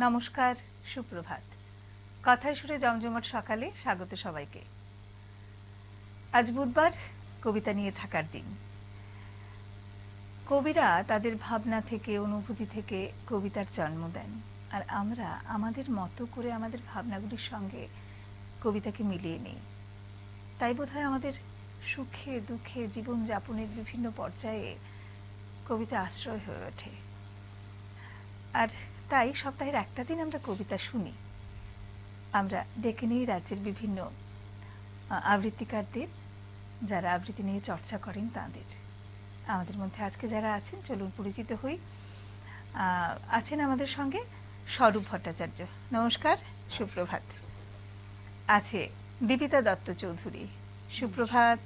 নমস্কার, সুপ্রভাত। কথায় সুরে জমজমাট সকালে স্বাগত সবাইকে। আজ বুধবার, কবিতা নিয়ে থাকার দিন। কবিরা তাদের ভাবনা থেকে, অনুভূতি থেকে কবিতার জন্ম দেন, আর আমরা আমাদের মতো করে আমাদের ভাবনাগুলির সঙ্গে কবিতাকে মিলিয়ে নিই। তাই বোধহয় আমাদের সুখে দুঃখে জীবনযাপনের বিভিন্ন পর্যায়ে কবিতা আশ্রয় হয়ে ওঠে। আর তাই সপ্তাহের একটা দিন আমরা কবিতা শুনি। আমরা ডেকে নিই রাজ্যের বিভিন্ন আবৃত্তিকারদের, যারা আবৃত্তি নিয়ে চর্চা করেন তাঁদের। আমাদের মধ্যে আজকে যারা আছেন, চলুন পরিচিত হই। আছেন আমাদের সঙ্গে স্বরূপ ভট্টাচার্য। নমস্কার, সুপ্রভাত। আছে দীপিতা দত্ত চৌধুরী। সুপ্রভাত।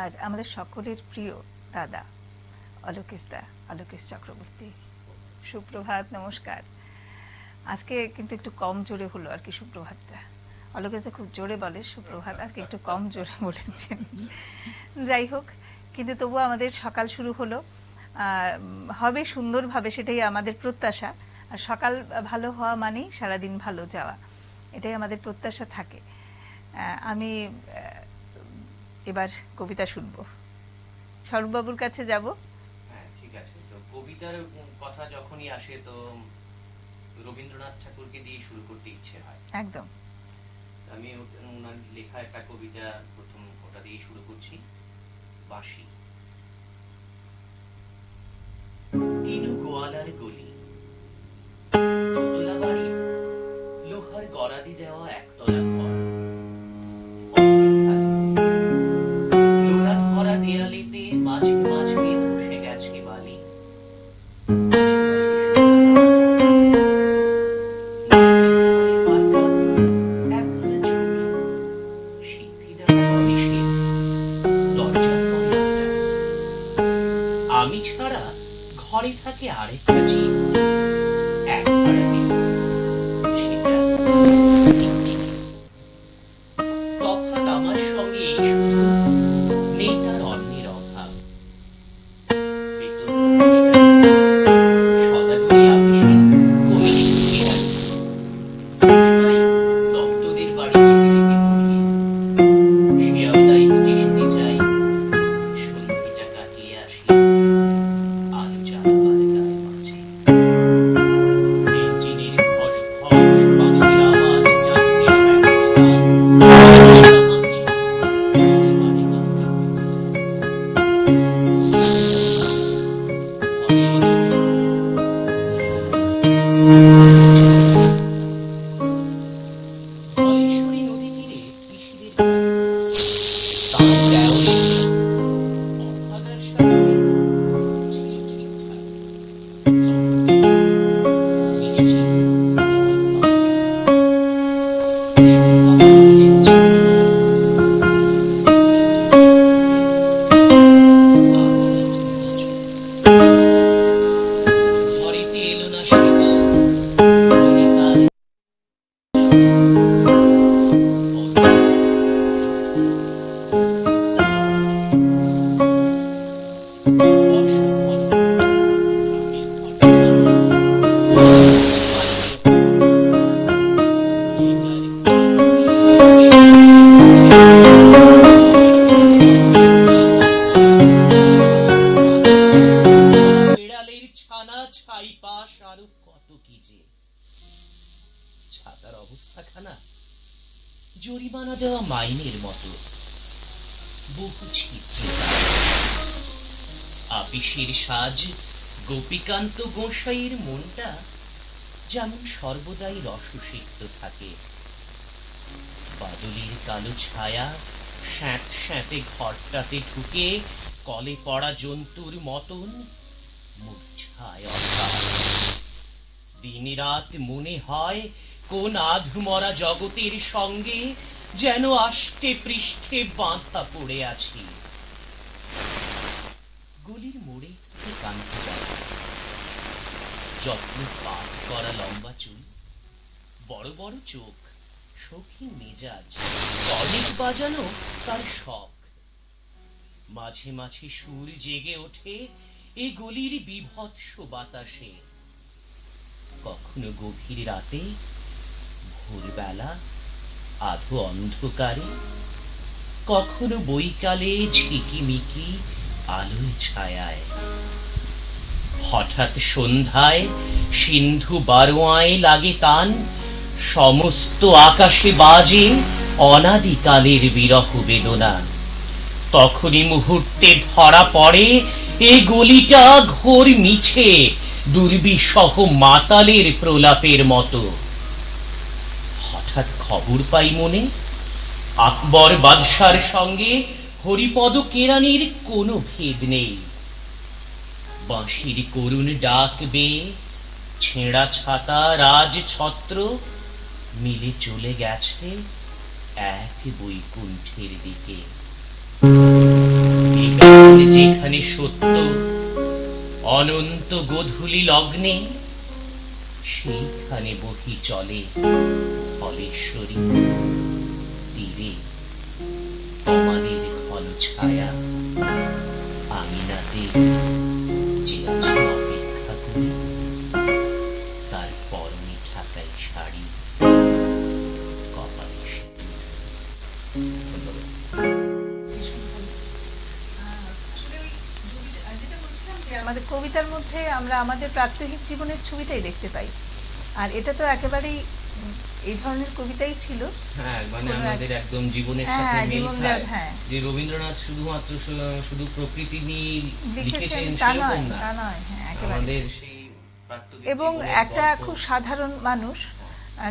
আর আমাদের সকলের প্রিয় দাদা অলোকেশ চক্রবর্তী। সুপ্রভাত, নমস্কার। আজকে কিন্তু একটু কম জোরে হলো আর কি সুপ্রভাতটা। অলোকেশদা খুব জোরে বলে সুপ্রভাত, আজকে একটু কম জোরে বলেছেন। যাই হোক, কিন্তু তবুও আমাদের সকাল শুরু হলো, হবে সুন্দরভাবে, সেটাই আমাদের প্রত্যাশা। আর সকাল ভালো হওয়া মানেই সারাদিন ভালো যাওয়া, এটাই আমাদের প্রত্যাশা থাকে। আমি এবার কবিতা শুনবো, স্বরূপবাবুর কাছে যাব। হ্যাঁ, ঠিক আছে। তো কবিতার কথা যখনই আসে তো রবীন্দ্রনাথ ঠাকুরকে দিয়ে শুরু করতে ইচ্ছে হয়। একদম। আমি ওনার লেখা একটা কবিতা প্রথম ওটা দিয়ে শুরু করছি, বাঁশি। কিনু গোয়ালার গলি, দোতলা বাড়ি, লোহার গরাদি দেওয়া একতলা ঘর, লোড়া ধরা দেয়ালেতে মাঝে মাঝে ধসে গেছে বালি, আমি ছাড়া ঘরে থাকে আরেকটা জীব, এক ভাড়াটে, তফাৎ আমার সঙ্গে এই শুধু নেই তার অন্যের অভাব। সদাগরি আপিসে কমিটি দত্তদের বাড়ি ছেড়ে শিয়ালদা স্টেশনে যাই, সন্ধিটা কাটিয়ে আসি আলো জ্বালাবার গায়ে মাঝে। ইঞ্জিনের ধস ধস, বাঁশির আওয়াজ, যাত্রীর ধলেশ্বরী নদী তীরে কৃষিদের অভাগার সাথে ছিল ঠিকঠাক। ঘরেতে এলো না শিব, বেড়ালের ছানা, ছাই পাশ, আরো কত কি যে। ছাতার অবস্থাখানা জরিমানা দেওয়া মাইনের মতো, বহু ছিদ্র। আপিসের সাজ গোপীকান্ত গোসাইয়ের মনটা যেমন সর্বদাই রসসিক্ত থাকে। বাদলের কালো ছায়া স্যাঁত স্যাঁতে ঘরটাতে ঢুকে কলে পড়া জন্তুর মতন মূর্ছায় অর্থাৎ। দিন রাত মনে হয় কোন আধমরা জগতের সঙ্গে যেন আষ্টে পৃষ্ঠে বাঁধা পড়ে আছি। গলির মোড়ে কান্ত বাবা, যত্ন পাক করা লম্বা চুল, বড় বড় চোখ, শৌখিন মেজাজ, কর্নেট বাজানো তার শখ। মাঝে মাঝে সুর জেগে ওঠে এ গলির বিভৎস বাতাসে। কখনো গভীর রাতে, ভোরবেলা আধো অন্ধকারে, কখনো বৈকালে ঝিকিমিকি আলোয় ছায়ায়, হঠাৎ সন্ধ্যায় সিন্ধু বারোয়ায় লাগে তান, সমস্ত আকাশে বাজে অনাদিকালের বিরহ বেদনা। তখনই মুহূর্তে ধরা পড়ে এ গলিটা ঘোর মিছে, দুর্বিসহ মাতালের প্রলাপের মতো। হঠাৎ খবর পাই মনে, আকবর বাদশার সঙ্গে হরিপদ কেরানির কোনো ভেদ নেই। বাঁশির করুণ ডাক বেয়ে ছেঁড়া ছাতা রাজ ছত্র মিলে চলে গেছে এক বৈকুণ্ঠের দিকে। যেখানে সত্য অনন্ত গোধূলি লগ্নে, সেইখানে বহি চলে ধলেশ্বরী তীরে তোমাদের ঘন ছায়া। আমিনাতে যে আছে অপেক্ষা করে, তার পরনে ঢাকাই শাড়ি, কপালে সিঁদুর। ধন্যবাদ। আমাদের কবিতার মধ্যে আমরা আমাদের প্রাত্যহিক জীবনের ছবিটাই দেখতে পাই, আর এটা তো একেবারেই এই ধরনের কবিতাই ছিল। হ্যাঁ, মানে আমাদের একদম জীবনের সাথে মিল খায়। যে রবীন্দ্রনাথ শুধুমাত্র শুধু প্রকৃতি নিয়ে লিখেছেন তা সেরকম নয়, তা নয়। হ্যাঁ, একেবারে। আমাদের সেই প্রাত্যহিক এবং একটা খুব সাধারণ মানুষ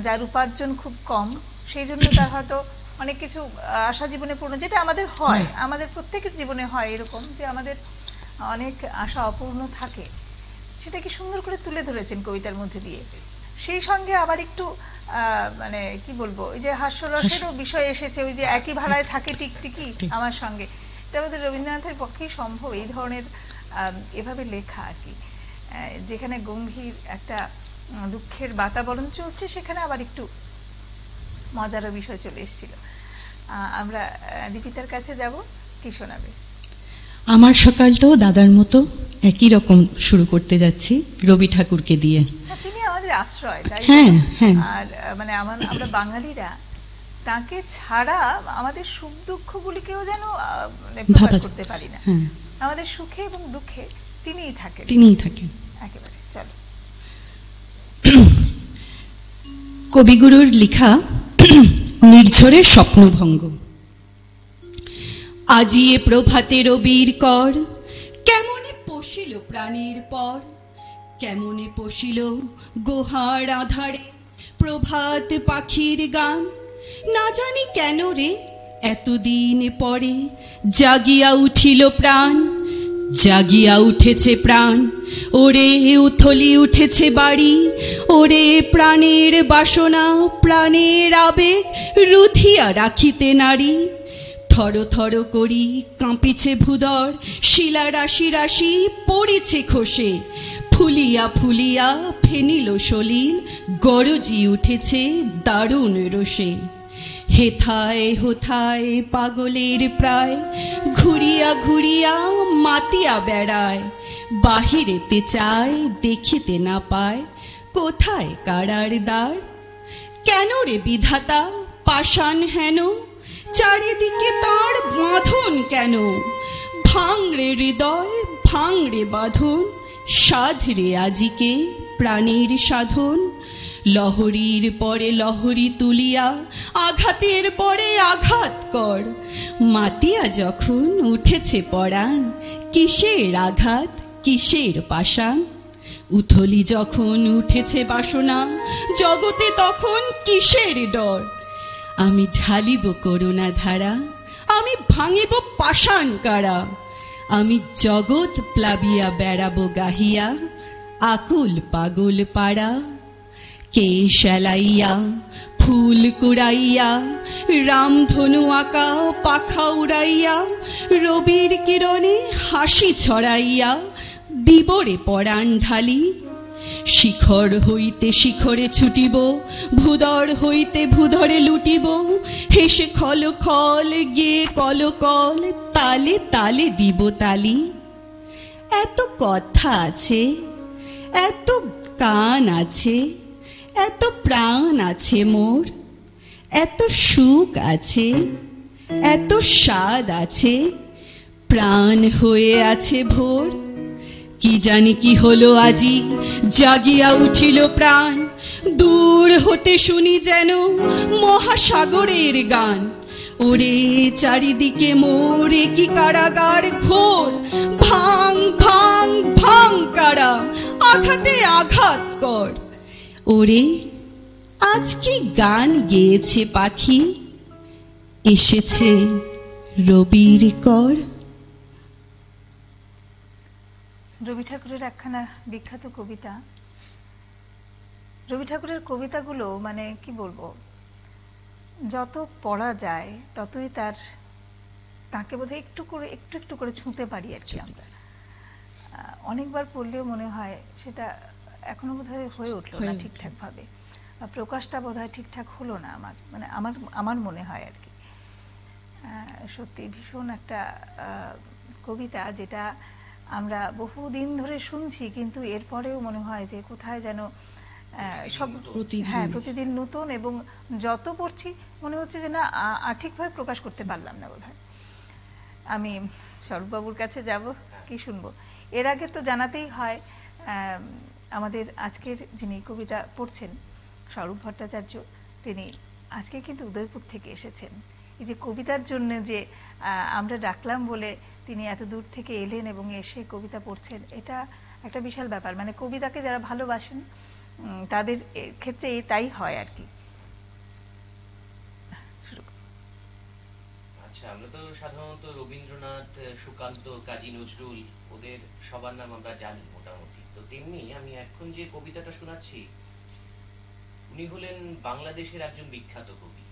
যার উপার্জন খুব কম, সেই জন্য তার হয়তো অনেক কিছু আশা জীবনে পূর্ণ, যেটা আমাদের হয়, আমাদের প্রত্যেকের জীবনে হয় এরকম, যে আমাদের অনেক আশা অপূর্ণ থাকে। সেটা কি সুন্দর করে তুলে ধরেছেন কবিতার মধ্যে দিয়ে। সেই সঙ্গে আবার একটু মানে কি বলবো, ওই যে হাস্যরসেরও বিষয় এসেছে, ওই যে একই ভাড়ায় থাকে টিকটিকি আমার সঙ্গে। এটা আমাদের রবীন্দ্রনাথের পক্ষেই সম্ভব এই ধরনের এভাবে লেখা আর কি, যেখানে গম্ভীর একটা দুঃখের বাতাবরণ চলছে, সেখানে আবার একটু মজারও বিষয় চলে এসেছিল। আমরা দীপিতার কাছে যাব, কি শোনাবে? আমার সকালটাও দাদার মতো একই রকম শুরু করতে যাচ্ছি, রবি ঠাকুরকে দিয়ে। তিনি আমাদের আশ্রয়, তাই। হ্যাঁ, হ্যাঁ। আর মানে আমরা বাঙালিরা তাকে ছাড়া আমাদের সুখ দুঃখগুলিকেও যেন প্রকাশ করতে পারি না। আমাদের সুখে এবং দুঃখে তিনিই থাকেন, একেবারে। চলো। কবিগুরুর লেখা নির্ঝরের স্বপ্নভঙ্গ। আজিয়ে প্রভাতে রবির কর, কেমনে পশিল প্রাণের পর, কেমনে পশিল গোহার আধারে প্রভাত পাখির গান। না জানি কেন রে এতদিন পরে জাগিয়া উঠিল প্রাণ, জাগিয়া উঠেছে প্রাণ। ওরে উথলি উঠেছে বাড়ি, ওরে প্রাণের বাসনা, প্রাণের আবেগ রুধিয়া রাখিতে নারী। থর থর করি কাঁপিছে ভূদর, শিলা রাশি রাশি পড়েছে খসে। ফুলিয়া ফুলিয়া ফেনিল সলিল, গরজি উঠেছে দারুণ রোষে। হেথায় হোথায় পাগলের প্রায়, ঘুরিয়া ঘুরিয়া মাতিয়া বেড়ায়। বাহিরেতে চায় দেখিতে না পায়, কোথায় কারার দ্বার। কেন রে বিধাতা পাষাণ হেন, চারিদিকে তার বাঁধন কেন। ভাঙড়ে হৃদয় ভাঙড়ে বাঁধন, সাধরে আজিকে প্রাণের সাধন। লহরীর পরে লহরী তুলিয়া, আঘাতের পরে আঘাত কর। মাতিয়া যখন উঠেছে পরাণ, কিসের আঘাত কিসের পাষাণ। উথলি যখন উঠেছে বাসনা, জগতে তখন কিসের ডর। আমি ঢালিব করুণা ধারা, আমি ভাঙিব পাষাণ কারা। আমি জগৎ প্লাবিয়া বেড়াবো গাহিয়া, আকুল পাগল পাড়া। কে শ্যালাইয়া ফুল কুড়াইয়া, রামধনু আঁকা পাখা উড়াইয়া। রবির কিরণে হাসি ছড়াইয়া, দিবরে পরাণ ঢালি। শিখর হইতে শিখরে ছুটিব, ভূদর হইতে ভূধরে লুটিব। হেসে খল খল গিয়ে কল কল, তালে তালে দিব তালি। এত কথা আছে, এত কান আছে, এত প্রাণ আছে মোর, এত সুখ আছে, এত স্বাদ আছে, প্রাণ হয়ে আছে ভোর। কি জানি কি হলো আজি, জাগিয়া উঠিল প্রাণ, দূর হতে শুনি যেন মহাসাগরের গান। ওরে চারিদিকে মোরে কি কারাগার ঘোর, ভাঙ ভাঙ ভাঙ কারা, আঘাতে আঘাত কর। ওরে আজ কি গান গেয়েছে পাখি, এসেছে রবির কর। রবি ঠাকুরের একখানা বিখ্যাত কবিতা। রবি ঠাকুরের কবিতাগুলো মানে কি বলবো, যত পড়া যায় ততই তাকে বোধহয় একটু একটু করে ছুঁতে পারি আর কি আমরা। অনেকবার পড়লেও মনে হয় সেটা এখনো বোধহয় হয়ে উঠলো না ঠিকঠাক ভাবে, প্রকাশটা বোধহয় ঠিকঠাক হলো না আমার মনে হয় আর কি। সত্যি ভীষণ একটা কবিতা, যেটা আমরা বহুদিন ধরে শুনছি, কিন্তু এরপরেও মনে হয় যে কোথায় যেন সব প্রতিদিন নতুন, এবং যত পড়ছি মনে হচ্ছে যে না ঠিকভাবে প্রকাশ করতে পারলাম না বোধহয়। আমি স্বরূপবাবুর কাছে যাব, কি শুনবো। এর আগে তো জানাতেই হয় আমাদের আজকের যিনি কবিতা পড়ছেন স্বরূপ ভট্টাচার্য, তিনি আজকে কিন্তু উদয়পুর থেকে এসেছেন। এই যে কবিতার জন্য যে আমরা ডাকলাম বলে তিনি এত দূর থেকে এলেন এবং এসে কবিতা পড়ছেন, এটা একটা বিশাল ব্যাপার। মানে কবিতাকে যারা ভালোবাসেন তাদের ক্ষেত্রে তাই হয় আর কি। আচ্ছা, আমরা তো সাধারণত রবীন্দ্রনাথ, সুকান্ত, কাজী নজরুল, ওদের সবার নাম আমরা জানি মোটামুটি। তো তেমনি আমি এখন যে কবিতাটা শোনাচ্ছি, উনি হলেন বাংলাদেশের একজন বিখ্যাত কবি,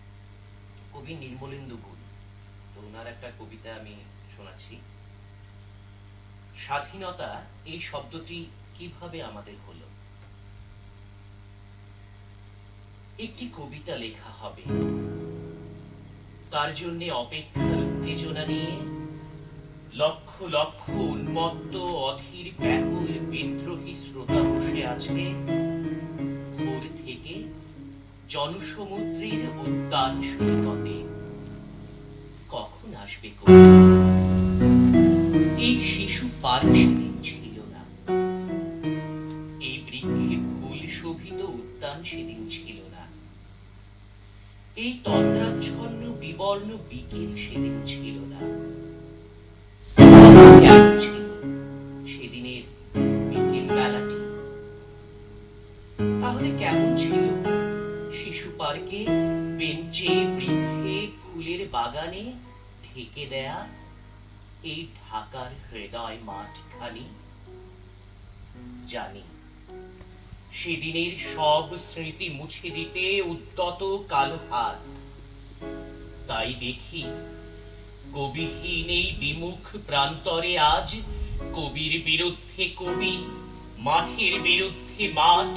কবি নির্মলেন্দু গুণ। তো ওনার একটা কবিতা আমি শোনাচ্ছি। স্বাধীনতা এই শব্দটি কিভাবে আমাদের হলো। একটি কবিতা লেখা হবে, তার জন্য অপেক্ষার উত্তেজনা নিয়ে লক্ষ লক্ষ উন্মত্ত অধীর ব্যাকুল বিদ্রোহী শ্রোতা বসে আছে ভোর থেকে জনসমুদ্রের উদ্যান সৈকতে। কখন আসবে কবিতা? এই শিশু পার্ক সেদিন ছিল না, এই বৃক্ষে ফুল শোভিত উদ্যান সেদিন ছিল না, এই তন্দ্রাচ্ছন্ন বিবর্ণ বিকেল সেদিন ছিল না। কেমন ছিল সেদিনের বিকেল বেলাটি? তাহলে কেমন ছিল শিশু পার্কে, বেঞ্চে, বৃক্ষে, ফুলের বাগানে ঢেকে দেয়া এই ঢাকার হৃদয় মাঠখানি? জানি সেদিনের সব স্মৃতি মুছে দিতে উদ্যত কালো হাত। তাই দেখি কবিহীন এই বিমুখ প্রান্তরে আজ কবির বিরুদ্ধে কবি, মাঠের বিরুদ্ধে মাঠ,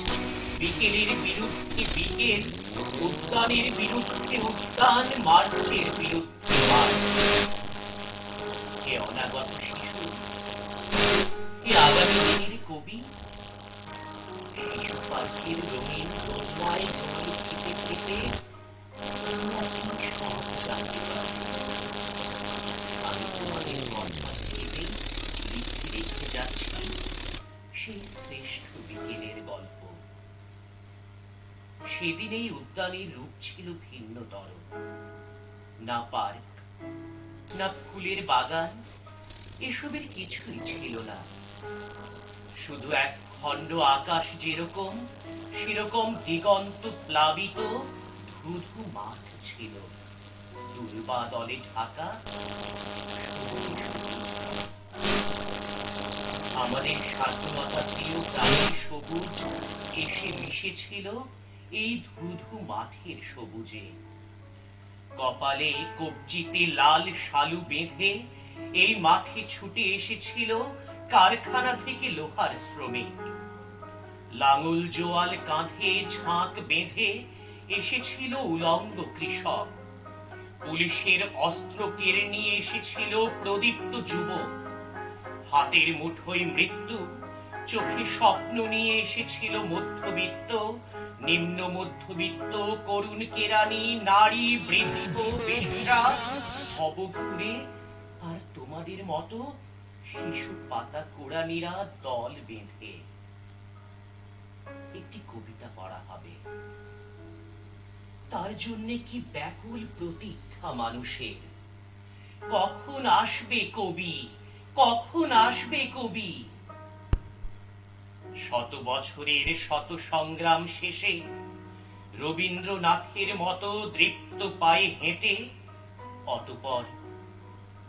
বিকেলের বিরুদ্ধে বিকেল, উদ্যানের বিরুদ্ধে উদ্যান, মাঠের বিরুদ্ধে মাঠ। কে অনাগত শিশু, কে আগামী দিনের কবি? শিশু পাখির রঙিন দোলনায় দোল খেতে খেতে সব জানতে পারি। আমি তোমাদের কথা ভেবে লিখে রেখে যাচ্ছি সেই শ্রেষ্ঠ বিকেলের গল্প। সেদিন এই উদ্যানের রূপ ছিল ভিন্নতর। না পার্ক, না ফুলের বাগান, এসবের কিছুই ছিল না। শুধু এক খণ্ড আকাশ যেরকম, সেরকম দিগন্ত প্লাবিত ধুধু মাঠ ছিল, দুর্বা দলে ঢাকা। আমাদের স্বাধীনতা প্রিয় প্রাণের সবুজ এসে মিশেছিল এই ধুধু মাঠের সবুজে। কপালে কবজিতে লাল শালু বেঁধে এই মাঠে ছুটে এসেছিল কারখানা থেকে লোহার শ্রমিক। লাঙল জোয়াল কাঁধে ঝাঁক বেঁধে এসেছিল উলঙ্গ কৃষক। পুলিশের অস্ত্র কেড়ে নিয়ে এসেছিল প্রদীপ্ত যুবক। হাতের মুঠোয় মৃত্যু, চোখে স্বপ্ন নিয়ে এসেছিল মধ্যবিত্ত, নিম্ন মধ্যবিত্ত, করুণ কেরানি, নারী, বৃদ্ধ, বেশ্যা, ভবঘুরে আর তোমাদের মতো শিশু পাতা কোড়ানিরা দল বেঁধে একটি কবিতা পড়া হবে। তার জন্যে কি ব্যাকুল প্রতীক্ষা মানুষের। কখন আসবে কবি, কখন আসবে কবি? শত বছরের শত সংগ্রাম শেষে রবীন্দ্রনাথের মতো দৃপ্ত পায়ে হেঁটে অতঃপর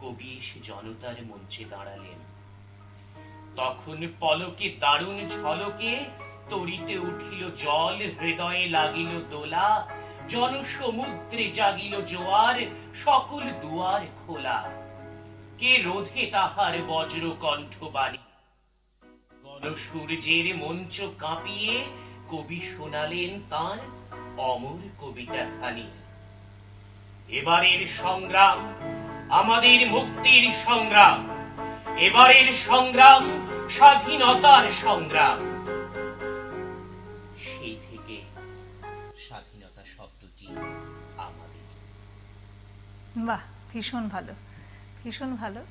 কবি এসে জনতার মঞ্চে দাঁড়ালেন। তখন পলকে দারুণ ঝলকে তরিতে উঠিল জল, হৃদয়ে লাগিল দোলা, জনসমুদ্রে জাগিল জোয়ার, সকল দুয়ার খোলা। কে রোধে তাহার বজ্র কণ্ঠবাণী? গণসূর্যের মঞ্চ কাঁপিয়ে কবি শোনালেন তাঁর অমর কবিতা খানি। এবারের সংগ্রাম আমাদের মুক্তির সংগ্রাম, এবারের সংগ্রাম স্বাধীনতার সংগ্রাম। সেই থেকে স্বাধীনতা শব্দটি আমাদের। বাহ, ভীষণ ভালো, ভীষণ ভালো।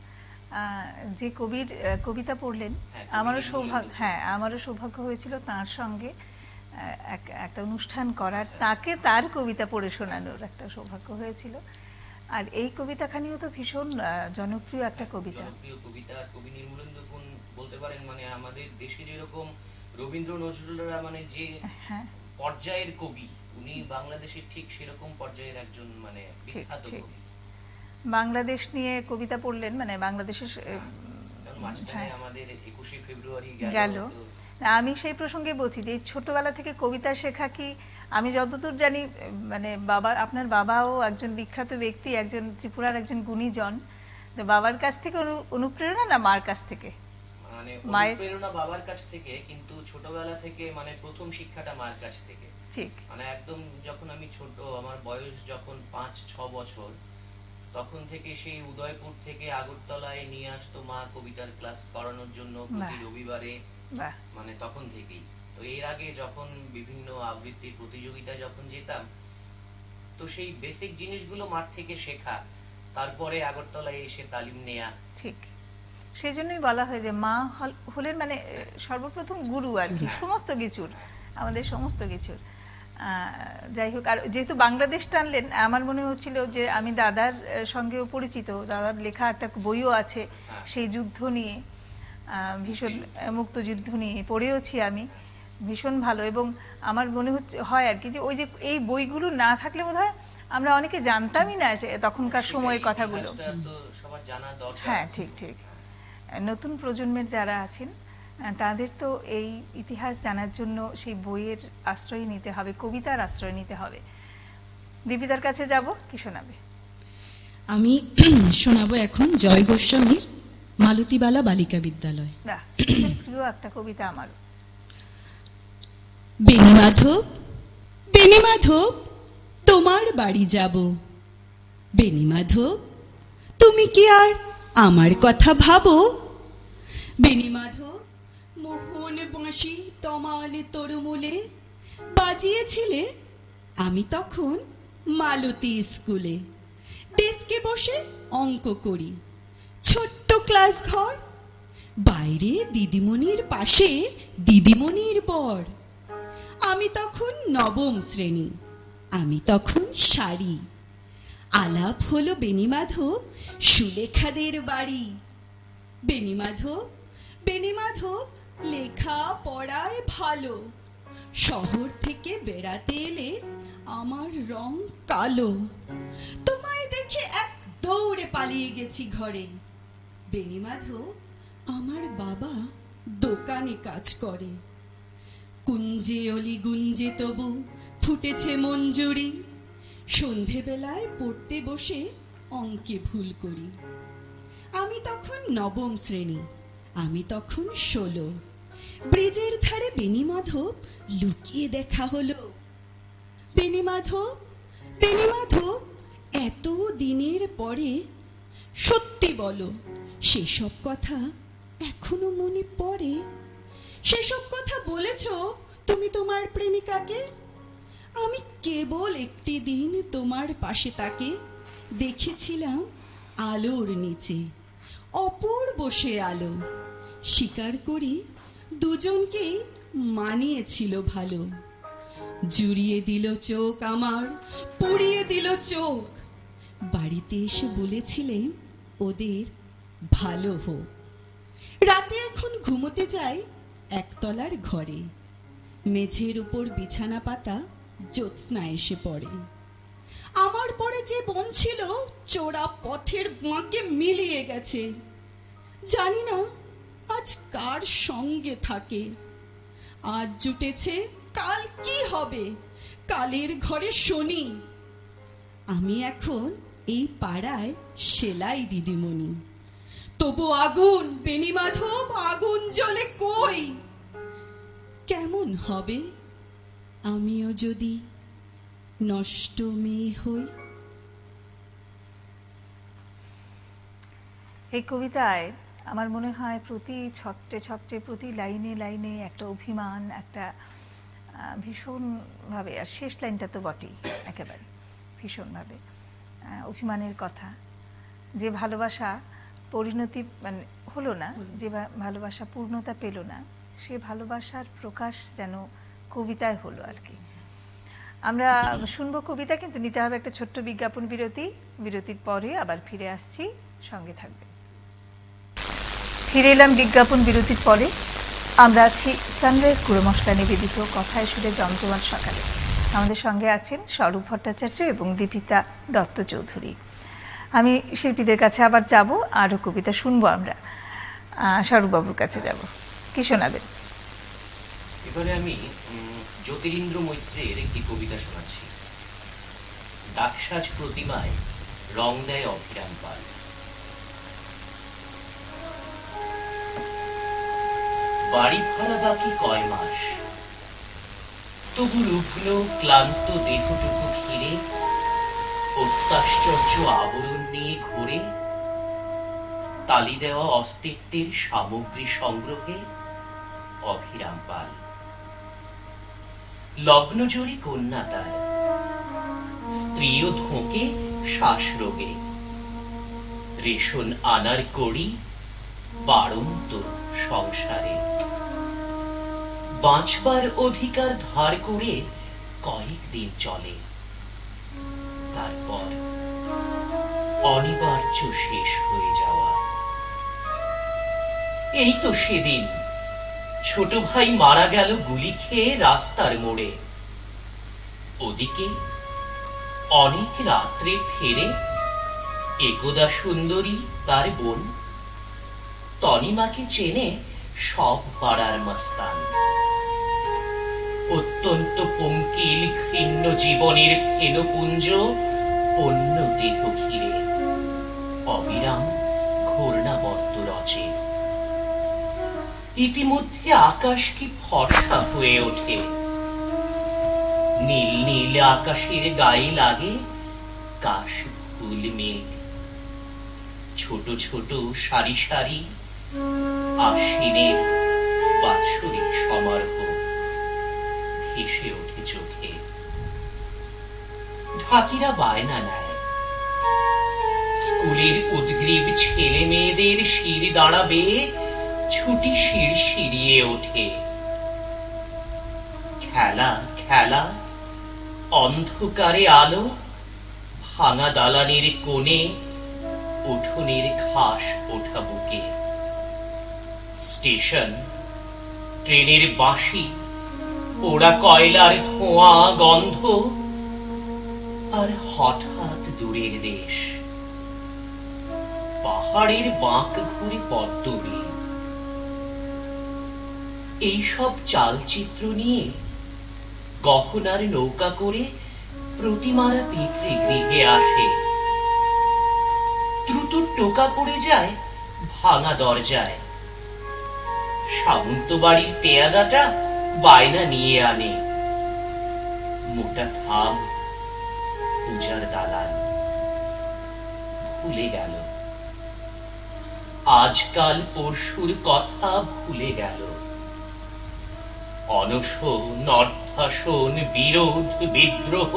যে কবির কবিতা পড়লেন, আমারও সৌভাগ্য হয়েছিল তার সঙ্গে একটা অনুষ্ঠান করার, তাকে তার কবিতা পড়ে শোনানোর একটা সৌভাগ্য হয়েছিল। আর এই কবিতাখানিও তো ভীষণ জনপ্রিয় একটা কবিতা। জনপ্রিয় কবিতা। কবি নির্মলেন্দু গুণ বলতে পারেন মানে আমাদের দেশে যেরকম রবীন্দ্র নজরুলরা মানে যে পর্যায়ের কবি, উনি বাংলাদেশের ঠিক সেরকম পর্যায়ের একজন মানে বিখ্যাত কবি। বাংলাদেশ নিয়ে কবিতা পড়লেন, মানে বাংলাদেশের আমাদের 21শে ফেব্রুয়ারি গেল। আমি সেই প্রসঙ্গে বলছি যে ছোটবেলা থেকে কবিতা শেখা কি, আমি যতদূর জানি মানে আপনার বাবাও একজন বিখ্যাত ব্যক্তি, একজন ত্রিপুরার একজন গুণীজন। তো বাবার কাছ থেকে অনুপ্রেরণা না মার কাছ থেকে? মানে অনুপ্রেরণা বাবার কাছ থেকে, কিন্তু ছোটবেলা থেকে মানে প্রথম শিক্ষাটা মার কাছ থেকে। ঠিক, মানে একদম যখন আমি ছোট, আমার বয়স যখন 5-6 বছর, তখন থেকে সেই উদয়পুর থেকে আগরতলায় নিয়ে আসতো মা কবিতার ক্লাস করানোর জন্য প্রতি রবিবারে। মানে তখন থেকেই। তো এর আগে যখন বিভিন্ন আবৃত্তির প্রতিযোগিতায় যখন যেতাম, তো সেই বেসিক জিনিসগুলো মাঠ থেকে শেখা, তারপরে আগরতলায় এসে তালিম নেয়া। ঠিক, সেই জন্যই বলা হয় যে মা হলেন মানে সর্বপ্রথম গুরু আর কি, সমস্ত কিছুর, আমাদের সমস্ত কিছুর। যাই হোক, আর যেহেতু বাংলাদেশ টানলেন, আমার মনে হচ্ছিল যে আমি দাদার সঙ্গেও পরিচিত, দাদার লেখা একটা বইও আছে সেই যুদ্ধ নিয়ে, ভীষণ মুক্তযুদ্ধ নিয়ে পড়েওছি আমি, ভীষণ ভালো। এবং আমার মনে হয় আর কি যে ওই যে এই বইগুলো না থাকলে বোধহয় আমরা অনেকে জানতামই না তখনকার সময়ের কথাগুলো। হ্যাঁ, ঠিক ঠিক। নতুন প্রজন্মের যারা আছেন তাদের তো এই ইতিহাস জানার জন্য সেই বইয়ের আশ্রয় নিতে হবে, কবিতার আশ্রয় নিতে হবে। দীপিতার কাছে যাব, কি শোনাবে? আমি শোনাবো এখন জয় গোস্বামীর মালতীবালা বালিকা বিদ্যালয়। প্রিয় একটা কবিতা আমার। বেণীমাধব, বেণীমাধব, তোমার বাড়ি যাব। বেণীমাধব, তুমি কি আর আমার কথা ভাবো? বেণীমাধব, মোহন বাঁশি তমালে তরুমূলে বাজিয়েছিলে আমি তখন মালতী স্কুলে। ডেস্কে বসে অঙ্ক করি, ছোট্ট ক্লাস ঘর, বাইরে দিদিমণির পাশে দিদিমণির বর। আমি তখন নবম শ্রেণী, আমি তখন শাড়ি। আলাপ হলো বেণীমাধব সুলেখাদের বাড়ি। বেণীমাধব, বেণীমাধব, লেখা পড়ায় ভালো, শহর থেকে বেড়াতে এলে আমার রং কালো। তোমায় দেখে এক দৌড়ে পালিয়ে গেছি ঘরে। বেণীমাধব, আমার বাবা দোকানে কাজ করে। কুঞ্জে অলি গুঞ্জে তবু ফুটেছে মঞ্জুরি, সন্ধেবেলায় পড়তে বসে অঙ্কে ভুল করি। আমি তখন নবম শ্রেণী, আমি তখন 16। ব্রিজের ধারে বেণীমাধব লুকিয়ে দেখা হলো। বেণীমাধব, বেণীমাধব, এত দিনের পরে সত্যি বলো, সেসব কথা এখনো মনে পড়ে? সেসব কথা বলেছ তুমি তোমার প্রেমিকাকে? আমি কেবল একটি দিন তোমার পাশে তাকে দেখেছিলাম আলোর নিচে, অপূর্ব সে আলো। স্বীকার করি দুজনকেই মানিয়েছিল ভালো। জুড়িয়ে দিল চোখ আমার, পুড়িয়ে দিল চোখ। বাড়িতে এসে বলেছিলেন ওদের ভালো হোক। রাতে এখন ঘুমোতে যাই একতলার ঘরে। মেঝের উপর বিছানা পাতা, জ্যোৎস্না এসে পড়ে। আমার পরে যে বন ছিল চোরা পথের বাঁকে মিলিয়ে গেছে। জানি না আজ কার সঙ্গে থাকে। আজ জুটেছে, কাল কি হবে? কালের ঘরে শনি। আমি এখন এই পাড়ায় সেলাই দিদিমণি। তবু আগুন বেণীমাধব, আগুন জ্বলে কই। কেমন হবে আমিও যদি নষ্ট মেয়ে হই? এই কবিতায় আমার মনে হয় প্রতি ছত্রে ছত্রে, প্রতি লাইনে লাইনে একটা অভিমান, একটা ভীষণভাবে, আর শেষ লাইনটা তো বটেই, একেবারে ভীষণভাবে অভিমানের কথা। যে ভালোবাসা পরিণতি মানে হলো না, যে ভালোবাসা পূর্ণতা পেল না, সে ভালোবাসার প্রকাশ যেন কবিতায় হলো আর কি। আমরা শুনবো কবিতা, কিন্তু নিতে হবে একটা ছোট্ট বিজ্ঞাপন বিরতি। বিরতির পরে আবার ফিরে আসছি, সঙ্গে থাকবে। ফিরে এলাম বিজ্ঞাপন বিরতির পরে। আমরা আছি সানরাইজ গুঁড়ো মশলা নিবেদিত কথায় সুরে জমজমাট সকালে। আমাদের সঙ্গে আছেন স্বরূপ ভট্টাচার্য এবং দীপিতা দত্ত চৌধুরী। আমি শিল্পীদের কাছে আবার যাব, আরো কবিতা শুনবো আমরা। স্বরূপবাবুর কাছে যাব, কি শোনাবেন? এবারে আমি জ্যোতিরিন্দ্র মৈত্রের একটি কবিতা শোনাচ্ছি। দাগসাজ প্রতিমায় রং দেয় অভিরাম পাল। বাড়ি ভাড়া বাকি কয় মাস, তবু রুগ্ন ক্লান্ত দেহটুকু ঘিরে অত্যাশ্চর্য আবরণ নিয়ে ঘুরে তালি দেওয়া অস্তিত্বের সামগ্রী সংগ্রহে অভিরাম পাল। লগ্নজয়ী কন্যা তার, স্ত্রীও ধোঁকে শ্বাসরোগে, রেশন আনার কড়ি বাড়ন্ত সংসারে। বাঁচবার অধিকার ধার করে কয়েকদিন চলে, তারপর অনিবার্য শেষ হয়ে যাওয়া। এই তো সেদিন ছোট ভাই মারা গেল গুলি খেয়ে রাস্তার মোড়ে। ওদিকে অনেক রাত্রে ফেরে একদা সুন্দরী তার বোন তনিমাকে চেনে সব পাড়ার মস্তান। অত্যন্ত পঙ্কিল ঘৃণ্য জীবনের ফেনপুঞ্জ অন্য দেহ ঘিরে অবিরাম ঘূর্ণাবর্ত রচে। ইতিমধ্যে আকাশ কি ফর্সা হয়ে ওঠে, নীল নীল আকাশের গায়ে লাগে কাশ ফুল মেঘ। ছোট ছোট সারি সারি আশ্বিনের বাৎসরিক সমারোহ ভেসে ওঠে চোখে। ঢাকিরা বায়না নেয়, স্কুলের উদ্গ্রীব ছেলে মেয়েদের শির দাঁড়াবে ছুটি শির শিরিয়ে ওঠে। খেলা খেলা অন্ধকারে আলো, ভাঙা দালানের কোণে উঠোনের ঘাস ওঠা বুকে। স্টেশন, ট্রেনের বাঁশি, পোড়া কয়লার ধোঁয়া গন্ধ, আর হঠাৎ দূরের দেশ, পাহাড়ের বাঁক ঘুরে পদ্মরে। এইসব চালচিত্র নিয়ে গহনার নৌকা করে প্রতিমারা পিতৃগৃহে আসে। দ্রুত টোকা পড়ে যায় ভাঙা দরজায়। সামন্ত বাড়ির পেয়াদাটা বায়না নিয়ে আনে। মোটা থাম, পূজার দালান। ভুলে গেল আজকাল পরশুর কথা, ভুলে গেল অনশন, অধ্যাসন, বিরোধ, বিদ্রোহ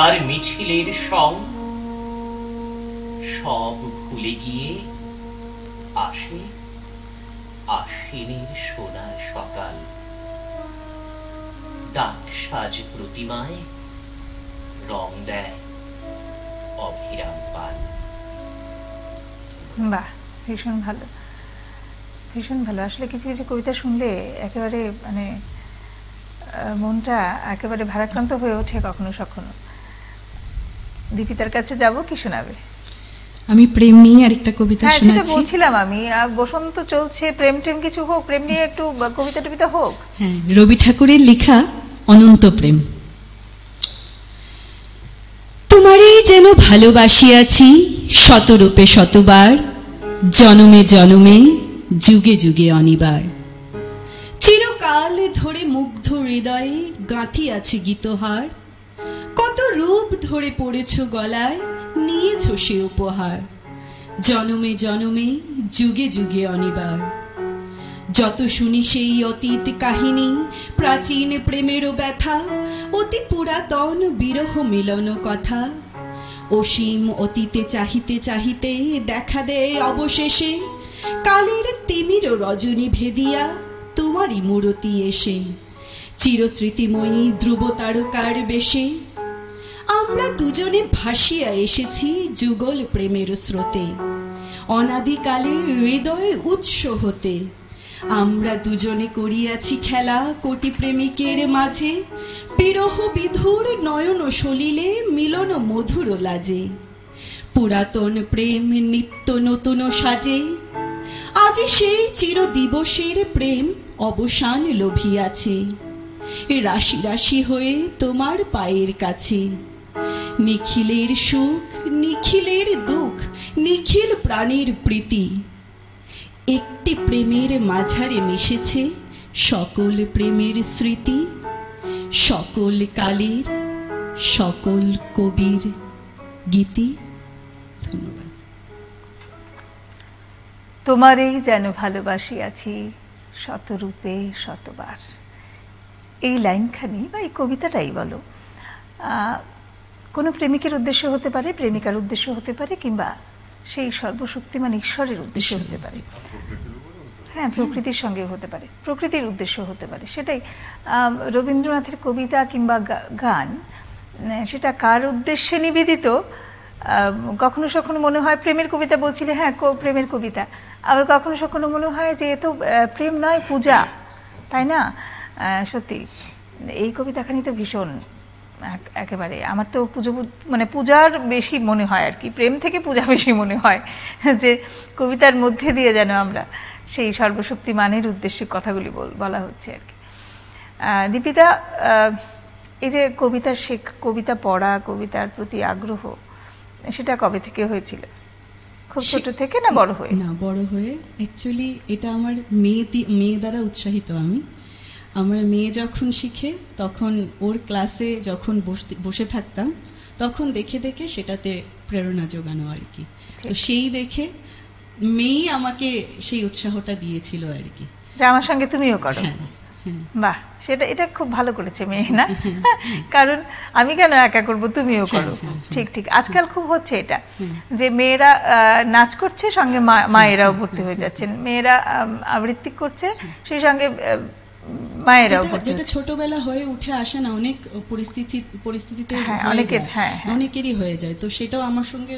আর মিছিলের সং সব ভুলে গিয়ে আসে আশ্বিনের সোনার সকাল। ডাক সাজ প্রতিমায় রং দেয় অভিরাম পাল। বাহ, ভীষণ ভালো, ভীষণ ভালো। আসলে কিছু কিছু কবিতা শুনলে একেবারে মানে মনটা একেবারে ভারাক্রান্ত হয়ে ওঠে কখনো কখনো। দীপিতার কাছে যাব, কি শোনাবে? আমি প্রেম নিয়ে আরেকটা কবিতা হ্যাঁ, সেটা শোনাচ্ছি। বলছিলাম আমি, বসন্ত চলছে, প্রেম টেম কিছু হোক, প্রেম নিয়ে একটু কবিতা টবিতা হোক। হ্যাঁ, রবি ঠাকুরের লেখা অনন্ত প্রেম। তোমারই যেন ভালোবাসিয়াছি শতরূপে শতবার, জনমে জনমে যুগে যুগে অনিবার। চিরকাল ধরে মুগ্ধ হৃদয়ে গাঁথিয়াছি গীতহার, কত রূপ ধরে পড়েছ গলায়, নিয়েছ সে উপহার। জনমে জনমে যুগে যুগে অনিবার। যত শুনি সেই অতীত কাহিনী, প্রাচীন প্রেমেরও ব্যথা, অতি পুরাতন বিরহ মিলন কথা। অসীম অতীতে চাহিতে চাহিতে দেখা দেয় অবশেষে কালের তিমির রজনী ভেদিয়া তোমারই মূরতি এসে। চিরস্মৃতিময়ী ধ্রুব তারকার বেশে আমরা দুজনে ভাসিয়া এসেছি যুগল প্রেমের স্রোতে। অনাদিকালে হৃদয়ে উৎস হতে আমরা দুজনে করিয়াছি খেলা কোটি প্রেমিকের মাঝে। বিরহ বিধুর নয়ন সলিলে মিলন মধুর লাজে। পুরাতন প্রেম নিত্য নতুন সাজে, আজি সেই চির দিবসের প্রেম অবসান লোভিয়াছে। রাশি রাশি হয়ে তোমার পায়ের কাছে। নিখিলের সুখ, নিখিলের দুঃখ, নিখিল প্রাণের প্রীতি, একটি প্রেমের মাঝারে মিশেছে সকল প্রেমের স্মৃতি। সকল কালের সকল কবির গীতি। ধন্যবাদ। তোমারই যেন ভালোবাসিয়াছি শতরূপে শতবার। এই লাইনখানি বা এই কবিতাটাই বলো কোনো প্রেমিকের উদ্দেশ্য হতে পারে, প্রেমিকার উদ্দেশ্য হতে পারে, কিংবা সেই সর্বশক্তিমান ঈশ্বরের উদ্দেশ্য হতে পারে। হ্যাঁ, প্রকৃতির সঙ্গে হতে পারে, প্রকৃতির উদ্দেশ্য হতে পারে। সেটাই রবীন্দ্রনাথের কবিতা কিংবা গান, সেটা কার উদ্দেশ্যে নিবেদিত। কখনো কখনো মনে হয় প্রেমের কবিতা বলছিলে, হ্যাঁ প্রেমের কবিতা, আবার কখনো কখনো মনে হয় যে এ তো প্রেম নয়, পূজা, তাই না? সত্যি এই কবিতাখানি তো ভীষণ, একেবারে আমার তো পুজো মানে পূজার বেশি মনে হয় আর কি, প্রেম থেকে পূজা বেশি মনে হয়, যে কবিতার মধ্যে দিয়ে যেন আমরা সেই সর্বশক্তিমানের উদ্দেশ্যে কথাগুলি বলা হচ্ছে আর কি। দীপিতা, এই যে কবিতা পড়া, কবিতার প্রতি আগ্রহ, সেটা কবে থেকে হয়েছিল? খুব ছোট থেকে না বড় হয়ে? না, বড় হয়ে। অ্যাকচুয়ালি এটা আমার মেয়ে দ্বারা উৎসাহিত। আমার মেয়ে যখন শিখে, তখন ওর ক্লাসে যখন বসে থাকতাম, তখন দেখে দেখে সেটাতে প্রেরণা জোগানো আর কি। তো সেই দেখে মেয়েই আমাকে সেই উৎসাহটা দিয়েছিল আর কি, যে আমার সঙ্গে তুমিও করো। বাহ, এটা খুব ভালো করেছে মেয়ে, না? কারণ আমি কেন একা করব, তুমিও করো। ঠিক ঠিক, আজকাল খুব হচ্ছে এটা, যে মেয়েরা নাচ করছে, সঙ্গে মায়েরাও ভর্তি হয়ে যাচ্ছেন। মেয়েরা আবৃত্তি করছে, সেই সঙ্গে মায়েরাও ভর্তি। যেটা ছোটবেলা হয়ে উঠে আসে না, অনেক পরিস্থিতিতে অনেকেরই হয়ে যায়। তো সেটাও আমার সঙ্গে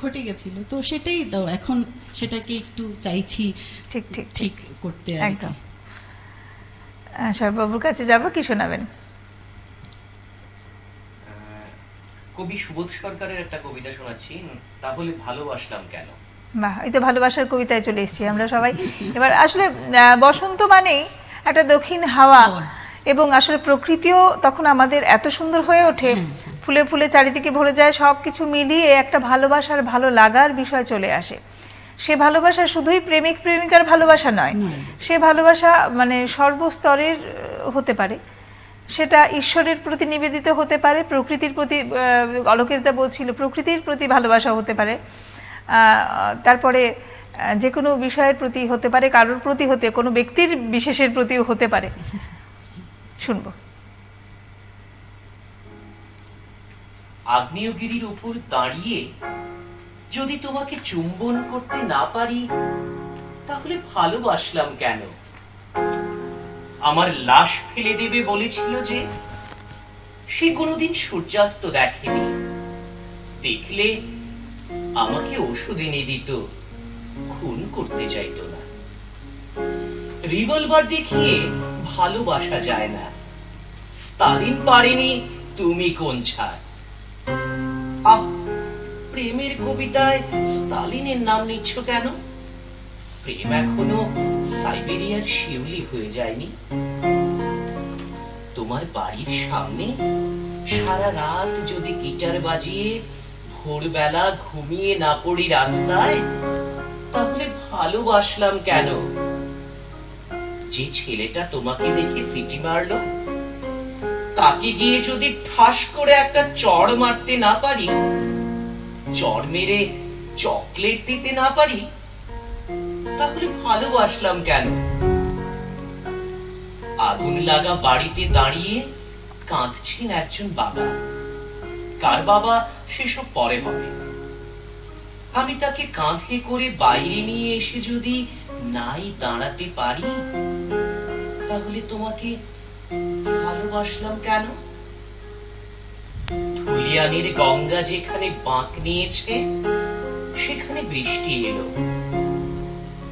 ঘটে গেছিল, তো সেটাই দাও এখন সেটাকে একটু চাইছি ঠিক ঠিক ঠিক করতে। একদম। সর্ববাবুর কাছে যাব, কি শোনাবেন? কবি সুবোধ সরকারের একটা কবিতা শোনাচ্ছি, তাহলে ভালোবাসলাম কেন। বাহ, এই তো ভালোবাসার কবিতায় চলে এসেছি আমরা সবাই এবার। আসলে বসন্ত মানেই একটা দক্ষিণ হাওয়া, এবং আসলে প্রকৃতিও তখন আমাদের এত সুন্দর হয়ে ওঠে, ফুলে ফুলে চারিদিকে ভরে যায়, সবকিছু মিলিয়ে একটা ভালোবাসার, ভালো লাগার বিষয় চলে আসে। সে ভালোবাসা শুধুই প্রেমিক প্রেমিকার ভালোবাসা নয়, সে ভালোবাসা মানে সর্বস্তরের হতে পারে। সেটা ঈশ্বরের প্রতি নিবেদিত হতে পারে, প্রকৃতির প্রতি, অলোকেশদা বলছিল প্রকৃতির প্রতি ভালোবাসা হতে পারে, তারপরে যে কোনো বিষয়ের প্রতি হতে পারে, কারোর প্রতি কোনো ব্যক্তির বিশেষের প্রতিও হতে পারে। শুনবো। আগ্নেয়গিরির উপর দাঁড়িয়ে যদি তোমাকে চুম্বন করতে না পারি তাহলে ভালোবাসলাম কেন? আমার লাশ ফেলে দেবে বলেছিল যে, সে কোনোদিন সূর্যাস্ত দেখেনি। দেখলে আমাকে ওষুধ এনে দিত, খুন করতে চাইতো না। রিভলভার দেখিয়ে ভালোবাসা যায় না। স্তালিন পারেনি, তুমি কোন ছাড়? প্রেমের কবিতায় স্তালিনের নাম নিচ্ছ কেন? প্রেম এখনো সাইবেরিয়ার শিউলি হয়ে যায়নি। তোমার বাড়ির সামনে সারা রাত যদি গিটার বাজিয়ে ভোরবেলা ঘুমিয়ে না পড়ি রাস্তায়, তাহলে ভালোবাসলাম কেন? যে ছেলেটা তোমাকে দেখে সিটি মারলো, তাকে গিয়ে যদি ঠাস করে একটা চড় মারতে না পারি, চড় মেরে চকলেট দিতে না পারি, তাহলে ভালোবাসলাম কেন? আগুন লাগা বাড়িতে দাঁড়িয়ে কাঁদছেন একজন বাবা। কার বাবা সেসব পরে হবে। আমি তাকে কাঁধে করে বাইরে নিয়ে এসে যদি নাই দাঁড়াতে পারি, তাহলে তোমাকে ভালোবাসলাম কেন? ধুলিয়ানের গঙ্গা যেখানে বাঁক নিয়েছে, সেখানে বৃষ্টি এলো।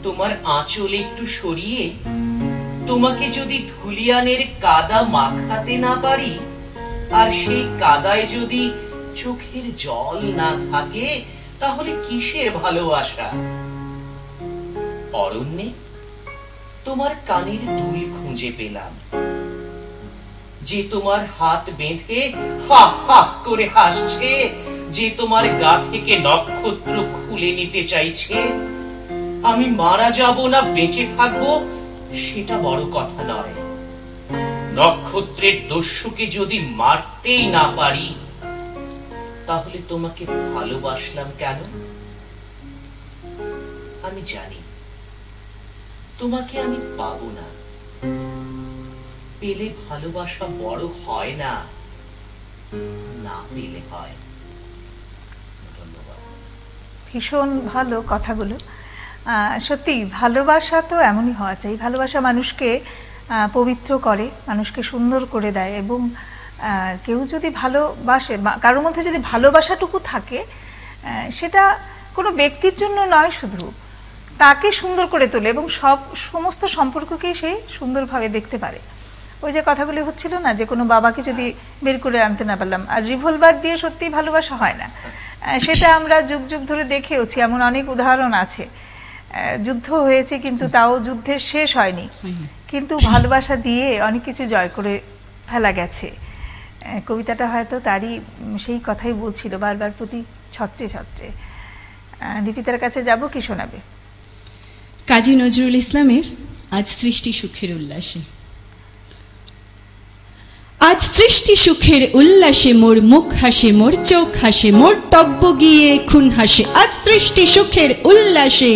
তোমার আঁচল একটু সরিয়ে তোমাকে যদি ধুলিয়ানের কাদা মাখাতে না পারি, আর সেই কাদায় যদি চোখের জল না থাকে, তাহলে কিসের ভালোবাসা? অরণ্যে তোমার কানের দুল খুঁজে পেলাম, যে তোমার হাত বেঁধে হা হা করে হাসছে, যে তোমার গা থেকে নক্ষত্র খুলে নিতে চাইছে। আমি মারা যাব না বেঁচে থাকবো সেটা বড় কথা নয়। নক্ষত্রের দস্যুকে যদি মারতেই না পারি, তাহলে তোমাকে ভালোবাসলাম কেন? আমি জানি তোমাকে আমি পাবো না। পেলে ভালোবাসা বড় হয় না, না পেলে হয়। ধন্যবাদ। ভীষণ ভালো কথাগুলো। সত্যি ভালোবাসা তো এমনই হওয়া চাই। ভালোবাসা মানুষকে পবিত্র করে, মানুষকে সুন্দর করে দেয়, এবং কেউ যদি ভালোবাসে, কারোর মধ্যে যদি ভালোবাসাটুকু থাকে, সেটা কোনো ব্যক্তির জন্য নয়, শুধু তাকে সুন্দর করে তোলে এবং সমস্ত সম্পর্ককেই সে সুন্দরভাবে দেখতে পারে। ওই যে কথাগুলি হচ্ছিল না, যে কোনো বাবাকে যদি বের করে আনতে না পারলাম, আর রিভলভার দিয়ে সত্যিই ভালোবাসা হয় না। সেটা আমরা যুগ যুগ ধরে দেখেওছি, এমন অনেক উদাহরণ আছে। যুদ্ধ হয়েছে কিন্তু তাও যুদ্ধের শেষ হয়নি, কিন্তু ভালোবাসা দিয়ে অনেক কিছু জয় করে ফেলা গেছে। কবিতাটা হয়তো তারই সেই কথাই বলছিল, বারবার প্রতি ছত্রে ছত্রে। দীপিতার কাছে যাব, কি শোনাবে? কাজী নজরুল ইসলামের আজ সৃষ্টি সুখের উল্লাসে। আজ সৃষ্টি সুখের উল্লাসে মোর মুখ হাসে, মোর চোখ হাসে, মোর টকবগিয়ে খুন হাসে। আজ সৃষ্টি সুখের উল্লাসে।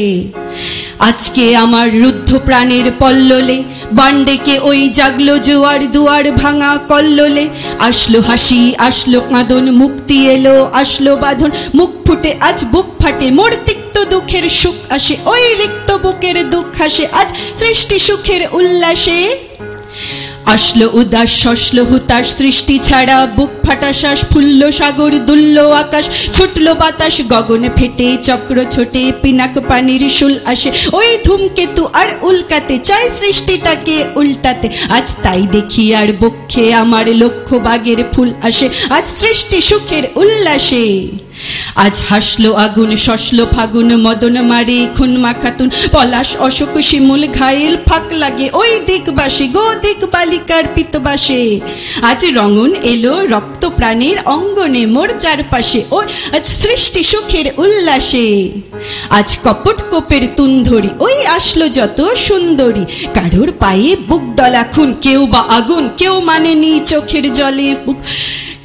আজকে আমার রুদ্ধ প্রাণের পল্ললে বান্ডেকে ওই জাগলো জোয়ার, দুয়ার ভাঙা কল্লোলে। আসলো হাসি, আসলো কাঁদন, মুক্তি এলো, আসলো বাঁধন। মুখ ফুটে আজ বুক ফাটে, মোর তিক্ত দুঃখের সুখ আসে, ওই রিক্ত বুকের দুঃখ হাসে। আজ সৃষ্টি সুখের উল্লাসে। আসলো উদাস, শসলো হুতাশ, সৃষ্টি ছাড়া বুক ফাটা শ্বাস। ফুলল সাগর, দুলল আকাশ, ছুটল বাতাস, গগনে ফেটে চক্র ছোটে, পিনাক পানির শুল আসে। ওই ধূমকেতু আর উল্কাতে চাই সৃষ্টিটাকে উল্টাতে। আজ তাই দেখি আর বক্ষে আমার লক্ষ বাগের ফুল আসে। আজ সৃষ্টি সুখের উল্লাসে। আজ হাসলো আগুন, শসলো ফাগুন, মদন মারে খুন মাখাতুন। পলাশ অশোক শিমুল ঘায়েল ফাঁক লাগে, ওই দিকবাসে গো দিক বালিকার পিতবাসে। আজ রঙন এলো রক্ত প্রাণের অঙ্গনে মোর চারপাশে, ও আজ সৃষ্টি সুখের উল্লাসে। আজ কপট কোপের তুন্ধরি, ওই আসলো যত সুন্দরী। কারোর পায়ে বুক ডলা খুন, কেউ বা আগুন, কেউ মানেনি চোখের জলে বুক,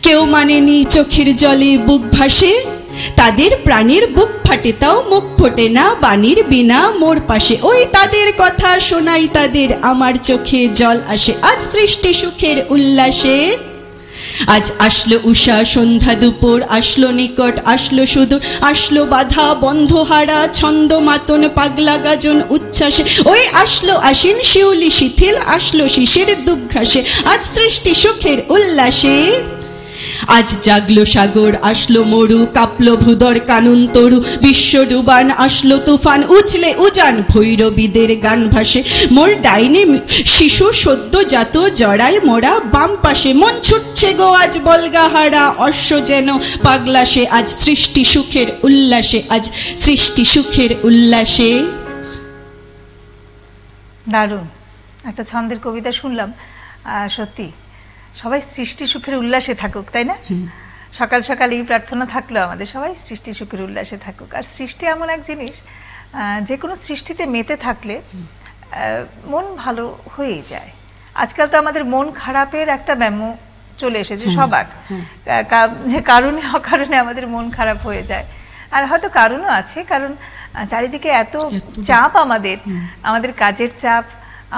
কেউ মানেনি চোখের জলে বুক ভাসে। তাদের প্রাণের বুক ফাটে তাও মুখ ফোটে না বাণীর বিনা মোর পাশে। ওই তাদের কথা শোনাই তাদের, আমার চোখে জল আসে। আজ সৃষ্টি সুখের উল্লাসে, আজ আসলো উষা সন্ধ্যা দুপুর, আসলো নিকট আসলো সুদূর, আসলো বাধা বন্ধ হারা ছন্দ মাতন পাগলা গাজন উচ্ছ্বাসে। ওই আসলো আশ্বিন শিউলি শিথিল, আসলো শিশির দুর্ঘাসে। আজ সৃষ্টি সুখের উল্লাসে, আজ জাগলো সাগর আসলো মরু, কাঁপলো ভূদর কানন তরু, বিশ্ব ডুবান আসলো তুফান, উছলে উজান ভৈরবীদের গান ভাসে। মোর ডাইনে শিশু সদ্য জাত জড়ায় মোরা বাম পাশে, মন ছুটছে গো আজ বলগাহারা অশ্ব যেন পাগলাসে। আজ সৃষ্টি সুখের উল্লাসে, আজ সৃষ্টি সুখের উল্লাসে। দারুণ একটা ছন্দের কবিতা শুনলাম। সত্যি সবাই সৃষ্টি সুখের উল্লাসে থাকুক, তাই না? সকাল সকাল এই প্রার্থনা থাকলো আমাদের, সবাই সৃষ্টি সুখের উল্লাসে থাকুক। আর সৃষ্টি এমন এক জিনিস, যে কোনো সৃষ্টিতে মেতে থাকলে মন ভালো হয়ে যায়। আজকাল তো আমাদের মন খারাপের একটা ব্যামো চলে এসেছে সবার, কারণে অকারণে আমাদের মন খারাপ হয়ে যায়। আর হয়তো কারণও আছে, কারণ চারিদিকে এত চাপ, আমাদের কাজের চাপ,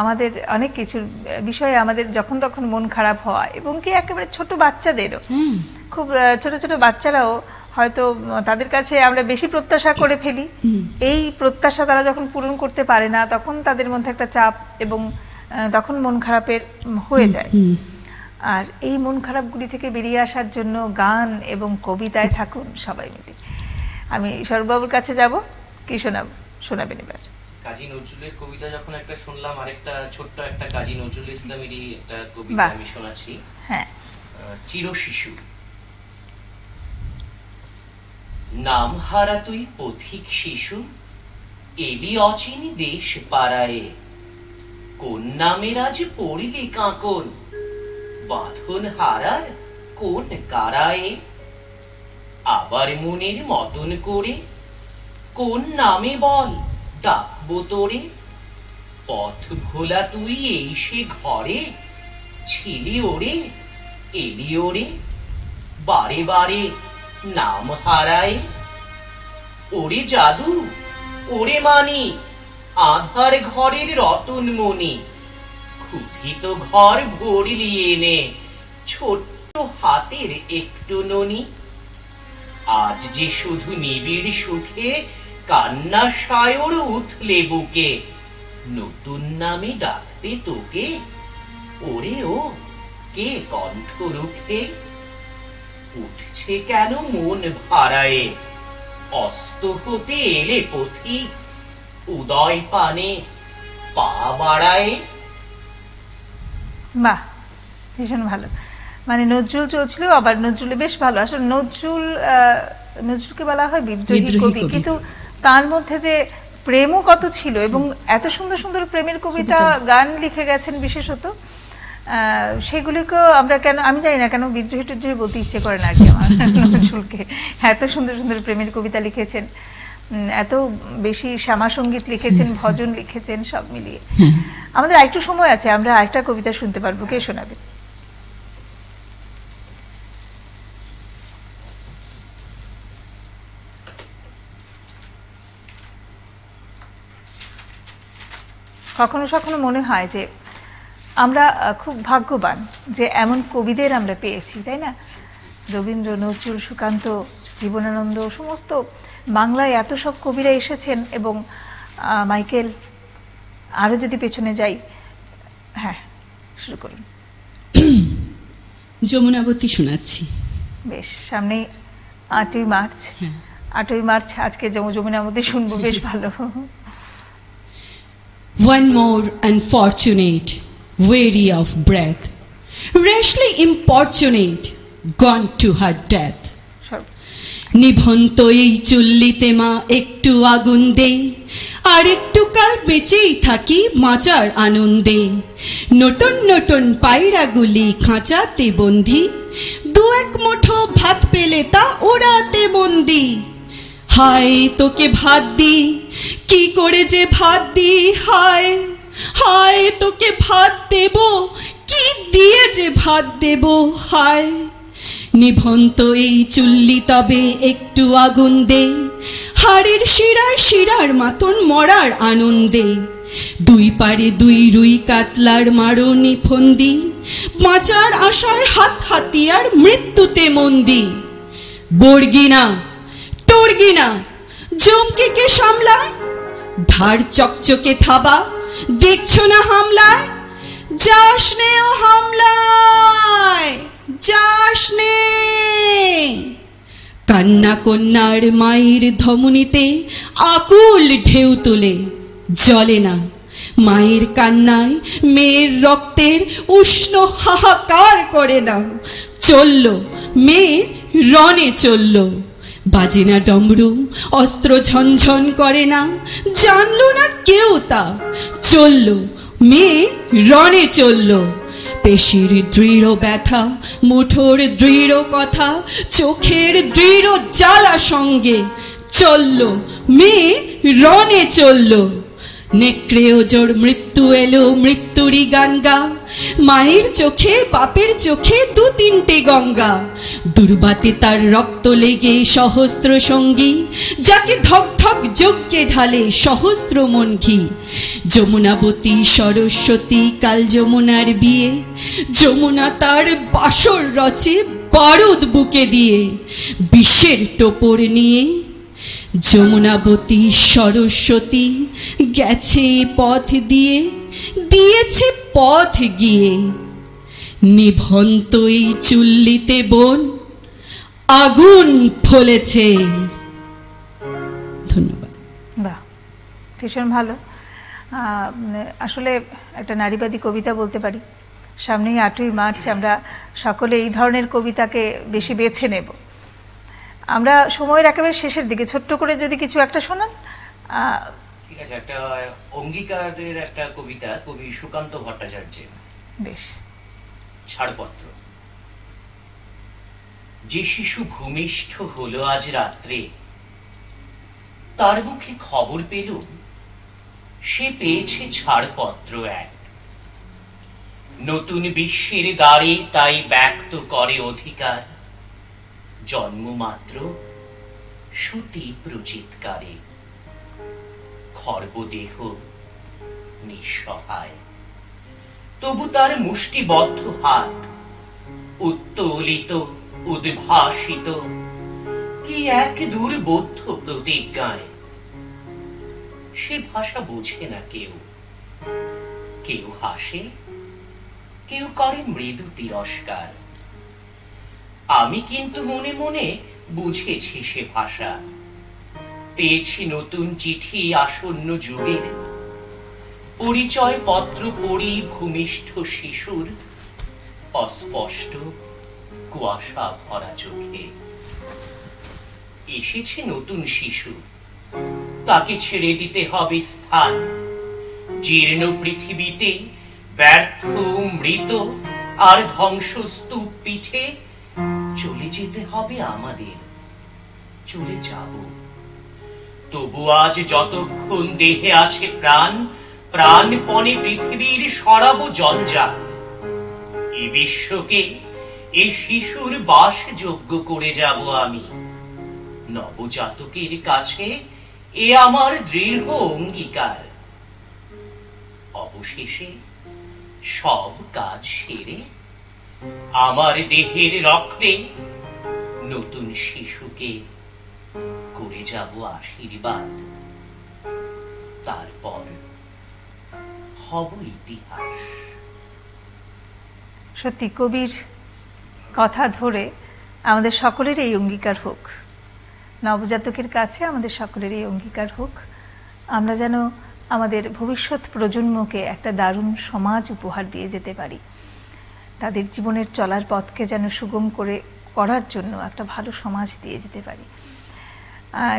আমাদের অনেক কিছুর বিষয়ে আমাদের যখন তখন মন খারাপ হওয়া, এবং কি একেবারে ছোট বাচ্চাদেরও, খুব ছোট ছোট বাচ্চারাও হয়তো তাদের কাছে আমরা বেশি প্রত্যাশা করে ফেলি। এই প্রত্যাশা তারা যখন পূরণ করতে পারে না, তখন তাদের মধ্যে একটা চাপ, এবং তখন মন খারাপের হয়ে যায়। আর এই মন খারাপগুলি থেকে বেরিয়ে আসার জন্য গান এবং কবিতায় থাকুন সবাই মিলে। আমি সৌরভবাবুর কাছে যাব, কি শোনাবেন এবার? কাজী নজরুলের কবিতা যখন একটা শুনলাম, আরেকটা ছোট্ট একটা কাজী নজরুল ইসলামেরই একটা কবিতা আমি শোনাচ্ছি। হ্যাঁ। চিরশিশু। নাম হারা তুই পথিক শিশু, এলি অচিন দেশ পাড়ায়ে, কোন নামের আজ পড়িলি কাঁকন, বাঁধন হারার কোন কারায়ে, আবার মনের মতন করে কোন নামে বল ডাকবো তোরে, পথ ভোলা তুই এই সে ঘরে, ছিলি ওরে এলি ওরে, বারে বারে নাম হারায়, ওরে জাদু ওরে মানি, আধার ঘরের রতন মনি, ক্ষুধিত ঘর ভরলি এনে, ছোট্ট হাতের একটু ননি, আজ যে শুধু নিবিড় সুখে কান্না সায়র উঠলে বুকে, নতুন নামে ডাকতে তোকে, ওরে ও কে কণ্ঠ রুখে, উঠছে কেন মন ভারায়ে, অস্ত হতে এলে পথিক, উদয় পানে পা বাড়ায়ে। বাহ, ভীষণ ভালো। মানে নজরুল চলছিল, আবার নজরুলে বেশ ভালো। আসলে নজরুলকে বলা হয় বিদ্রোহী কবি, কিন্তু তার মধ্যে যে প্রেমও কত ছিল, এবং এত সুন্দর সুন্দর প্রেমের কবিতা গান লিখে গেছেন বিশেষত। সেগুলিকে আমরা কেন, আমি জানি না কেন বিদ্রোহী টিদ্রোহী বলতে ইচ্ছে করে না আর কি আমার নজরুলকে। এত সুন্দর সুন্দর প্রেমের কবিতা লিখেছেন, এত বেশি শ্যামা সঙ্গীত লিখেছেন, ভজন লিখেছেন, সব মিলিয়ে। আমাদের আরেকটু সময় আছে, আমরা আরেকটা কবিতা শুনতে পারবো। কে শোনাবে? কখনো কখনো মনে হয় যে আমরা খুব ভাগ্যবান যে এমন কবিদের আমরা পেয়েছি, তাই না? রবীন্দ্র, নজরুল, সুকান্ত, জীবনানন্দ, সমস্ত বাংলায় এত সব কবিরা এসেছেন, এবং মাইকেল, আরো যদি পেছনে যাই। হ্যাঁ, শুরু করুন। যমুনাবতী শোনাচ্ছি। বেশ, সামনে 8ই মার্চ। 8ই মার্চ আজকে যমুনাবতী শুনবো, বেশ ভালো। One more unfortunate, weary of breath, rashly importunate, gone to her death. নিভন্ত এই চুল্লিতে মা একটু আগুন দে, আর একটু কাল বেঁচেই থাকি বাঁচার আনন্দে। নতুন নতুন পায়রাগুলি খাঁচাতে বন্দি, দু এক মুঠো ভাত পেলে তা ওড়াতে বন্দি। হায় তোকে ভাত দি, কি করে যে ভাত দি, হায় হায় তোকে ভাত দেব, কি দিয়ে যে ভাত দেব, হায়। নিভন্ত এই চুল্লি তবে একটু আগুন দে, হাড়ের শিরায় শিরার মাতন মরার আনন্দে, দুই পারে দুই রুই কাতলার মারণী ফন্দি, বাঁচার আশায় হাত হাতিয়ার মৃত্যুতে মন্দি। বর্গিনা টর্গিনা জমকে কে সামলায়, ধার চকচকে থাবা দেখছো না হামলায়, যাস নে ও হামলায় যাস নে। কান্না কন্যার মায়ের ধমনীতে আকুল ঢেউ তোলে, জ্বলে না মায়ের কান্নায় মেয়ের রক্তের উষ্ণ হাহাকার করে না। চলল মেয়ে রণে চলল, বাজে না ডমরু অস্ত্র ঝনঝন করে না, জানলো না কেউ তা। চলল মেয়ে রণে চলল, পেশির দৃঢ় ব্যথা মুঠোর দৃঢ় কথা, চোখের দৃঢ় জ্বালা সঙ্গে চলল মেয়ে রণে চলল। নেকড়ে ওজোর মৃত্যু এলো মৃত্যুরই গান গা, মায়ের চোখে বাপের চোখে দু তিনটে গঙ্গা। দুর্বাতে তার রক্ত লেগে সহস্র সঙ্গী, যাকে ধক ধক যজ্ঞে ঢালে সহস্র মন ঘি। যমুনাবতী সরস্বতী কাল যমুনার বিয়ে, যমুনা তার বাসর রচে বারুদ বুকে দিয়ে। বিশ্বের টোপর নিয়ে যমুনাবতী সরস্বতী গেছে পথ দিয়ে, দিয়েছে পথ গিয়ে। নিভন্ত এই চুল্লিতে বোন আগুন ফলেছে। ধন্যবাদ। বাহ, ভীষণ ভালো। আসলে একটা নারীবাদী কবিতা বলতে পারি। সামনেই 8ই মার্চ, আমরা সকলে এই ধরনের কবিতাকে বেশি বেছে নেব। আমরা সময়ের একেবারে শেষের দিকে ছোট্ট করে যদি কিছু একটা শোনান। ঠিক আছে, একটা অঙ্গীকারের একটা কবিতা, কবি সুকান্ত ভট্টাচার্যের। বেশ। ছাড়পত্র। যে শিশু ভূমিষ্ঠ হলো আজ রাত্রে, তার মুখে খবর পেলুম সে পেয়েছে ছাড়পত্র এক। নতুন বিশ্বের দ্বারে তাই ব্যক্ত করে অধিকার, জন্মমাত্র সুতীব্র চিৎকারে। খর্বদেহ নিঃসহায়, তবু তার মুষ্টিবদ্ধ হাত উত্তোলিত উদ্ভাসিত কি এক দুর্বোধ্য প্রতিজ্ঞায়। সে ভাষা বোঝে না কেউ, কেউ হাসে, কেউ করে মৃদু তিরস্কার। আমি কিন্তু মনে মনে বুঝেছি সে ভাষা। পেয়েছি নতুন চিঠি আসন্ন যুগের, পরিচয় পত্র পড়ি ভূমিষ্ঠ শিশুর অস্পষ্ট কুয়াশা ভরা চোখে। এসেছে নতুন শিশু, তাকে ছেড়ে দিতে হবে স্থান। জীর্ণ পৃথিবীতে ব্যর্থ মৃত আর ধ্বংসস্তূপ পিঠে চলে যেতে হবে আমাদের, চলে যাব। তবু আজ যতক্ষণ দেহে আছে প্রাণ, প্রাণপণে পৃথিবীর সরাবো জঞ্জাল। এই বিশ্বকে এই শিশুর বাসযোগ্য করে যাব আমি। নবজাতকের কাছে এ আমার দৃঢ় অঙ্গীকার। অবশেষে সব কাজ সেরে আমার দেহের রক্তে নতুন শিশুকে করে যাব আশীর্বাদ। তারপর হব ইতিহাস। সত্যি কবির কথা ধরে আমাদের সকলের এই অঙ্গীকার হোক, নবজাতকের কাছে আমাদের সকলের এই অঙ্গীকার হোক, আমরা যেন আমাদের ভবিষ্যৎ প্রজন্মকে একটা দারুণ সমাজ উপহার দিয়ে যেতে পারি। তাদের জীবনের চলার পথকে যেন সুগম করার জন্য একটা ভালো সমাজ দিয়ে যেতে পারি।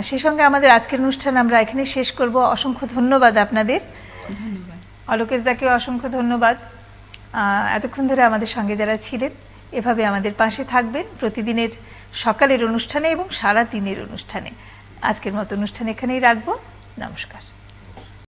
সেই সঙ্গে আমাদের আজকের অনুষ্ঠান আমরা এখানে শেষ করব। অসংখ্য ধন্যবাদ আপনাদের। ধন্যবাদ। অলোকেশ দাকে অসংখ্য ধন্যবাদ। এতক্ষণ ধরে আমাদের সঙ্গে যারা ছিলেন, এভাবে আমাদের পাশে থাকবেন প্রতিদিনের সকালের অনুষ্ঠানে এবং সারা দিনের অনুষ্ঠানে। আজকের মতো অনুষ্ঠান এখানেই রাখবো। নমস্কার।